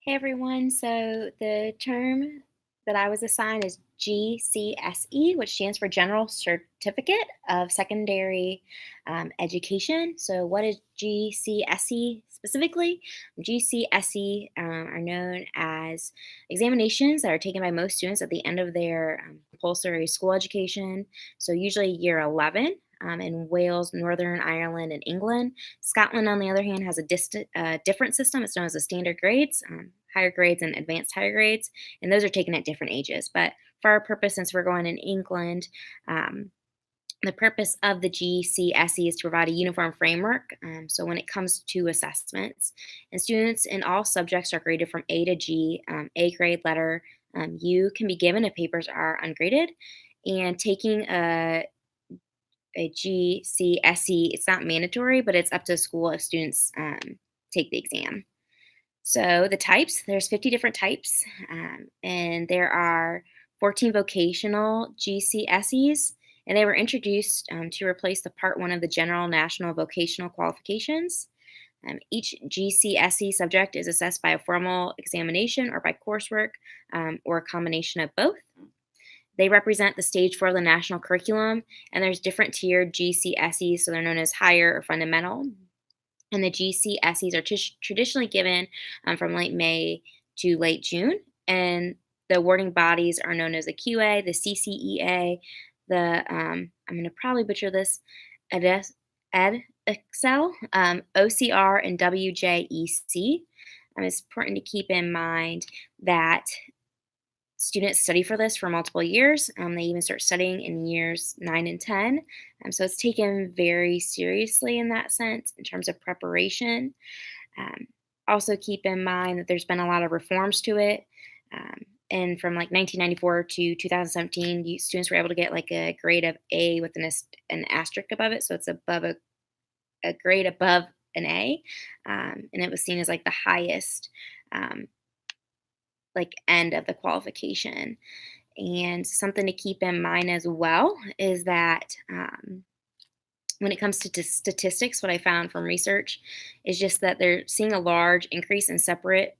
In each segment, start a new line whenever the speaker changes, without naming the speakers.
Hey everyone, so the term that I was assigned is GCSE, which stands for General Certificate of Secondary Education. So, what is GCSE specifically? GCSE are known as examinations that are taken by most students at the end of their compulsory school education. So, usually year 11 in Wales, Northern Ireland, and England. Scotland, on the other hand, has a different system. It's known as the standard grades, higher grades and advanced higher grades, and those are taken at different ages. But for our purpose, since we're going in England, um, the purpose of the GCSE is to provide a uniform framework. So when it comes to assessments, and students in all subjects are graded from A to G. A grade letter U can be given if papers are ungraded, and taking a GCSE, it's not mandatory, but it's up to school if students take the exam. So the types, there's 50 different types, and there are 14 vocational GCSEs, and they were introduced to replace the Part 1 of the General National Vocational Qualifications. Each GCSE subject is assessed by a formal examination or by coursework or a combination of both. They represent the stage for the national curriculum, and there's different tiered GCSEs, so they're known as higher or fundamental. And the GCSEs are traditionally given from late May to late June, and the awarding bodies are known as the QA, the CCEA, the I'm going to probably butcher this, Excel, OCR, and WJEC. It's important to keep in mind that students study for this for multiple years. They even start studying in years 9 and 10. So it's taken very seriously in that sense in terms of preparation. Um, Also, keep in mind that there's been a lot of reforms to it. Um, and from like 1994 to 2017, students were able to get like a grade of A with an asterisk above it. So it's above a grade above an A. And it was seen as like the highest um, like end of the qualification. And something to keep in mind as well is that when it comes to statistics, what I found from research is just that they're seeing a large increase in separate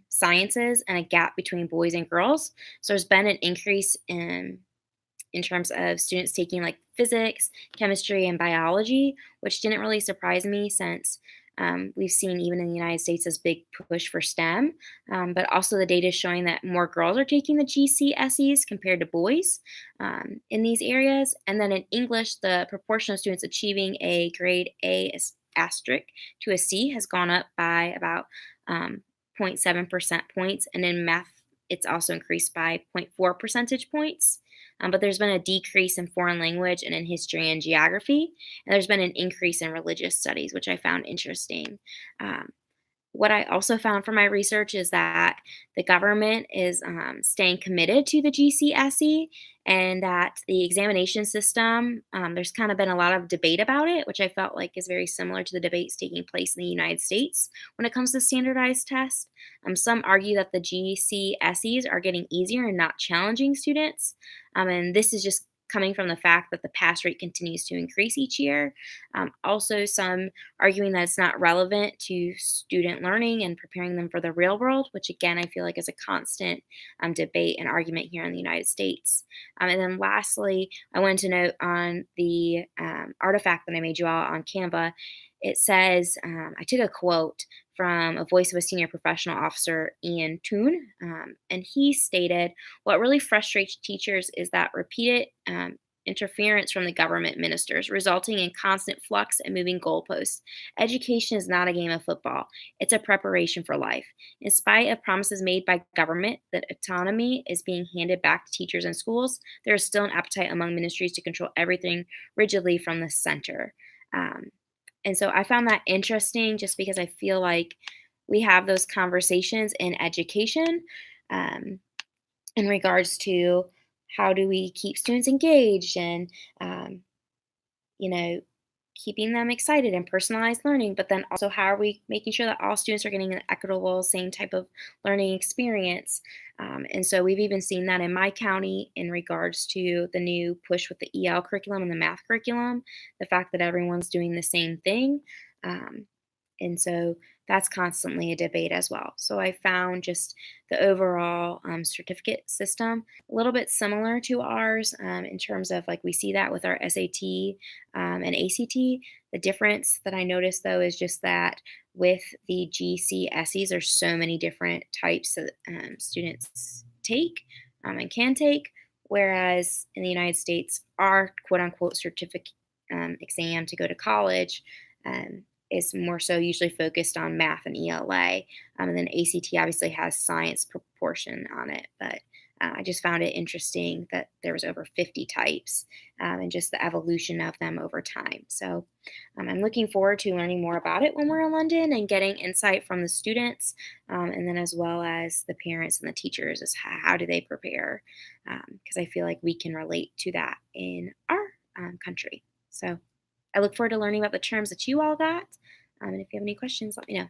sciences and a gap between boys and girls. So there's been an increase in terms of students taking like physics, chemistry, and biology, which didn't really surprise me since we've seen even in the United States this big push for STEM. But also the data is showing that more girls are taking the GCSEs compared to boys in these areas. And then in English, the proportion of students achieving a grade asterisk to a C has gone up by about 0.7% points. And in math, it's also increased by zero point 0.4 percentage points. But there's been a decrease in foreign language and in history and geography. And there's been an increase in religious studies, which I found interesting. Um, what I also found from my research is that the government is staying committed to the GCSE and that the examination system, there's kind of been a lot of debate about it, which I felt like is very similar to the debates taking place in the United States when it comes to standardized tests. Some argue that the GCSEs are getting easier and not challenging students. And this is just coming from the fact that the pass rate continues to increase each year. Also, some arguing that it's not relevant to student learning and preparing them for the real world, which again, I feel like is a constant debate and argument here in the United States. And then lastly, I wanted to note on the artifact that I made you all on Canva, it says, I took a quote from a voice of a senior professional officer, Ian Toon, and he stated, what really frustrates teachers is that repeated interference from the government ministers, resulting in constant flux and moving goalposts. Education is not a game of football, it's a preparation for life. In spite of promises made by government that autonomy is being handed back to teachers and schools, there is still an appetite among ministries to control everything rigidly from the center. Um, and so I found that interesting just because I feel like we have those conversations in education. Um, in regards to how do we keep students engaged and um, you know keeping them excited and personalized learning, but then also how are we making sure that all students are getting an equitable same type of learning experience. And so we've even seen that in my county in regards to the new push with the EL curriculum and the math curriculum, the fact that everyone's doing the same thing. um, And so that's constantly a debate as well. So I found just the overall certificate system a little bit similar to ours in terms of like we see that with our SAT and ACT. The difference that I noticed though is just that with the GCSEs, there's so many different types that students take and can take. Whereas in the United States, our quote unquote certificate exam to go to college um, is more so usually focused on math and ELA. And then ACT obviously has science proportion on it. But I just found it interesting that there was over 50 types and just the evolution of them over time. So I'm looking forward to learning more about it when we're in London and getting insight from the students and then as well as the parents and the teachers as how do they prepare because I feel like we can relate to that in our country. So I look forward to learning about the terms that you all got. And if you have any questions, let me know.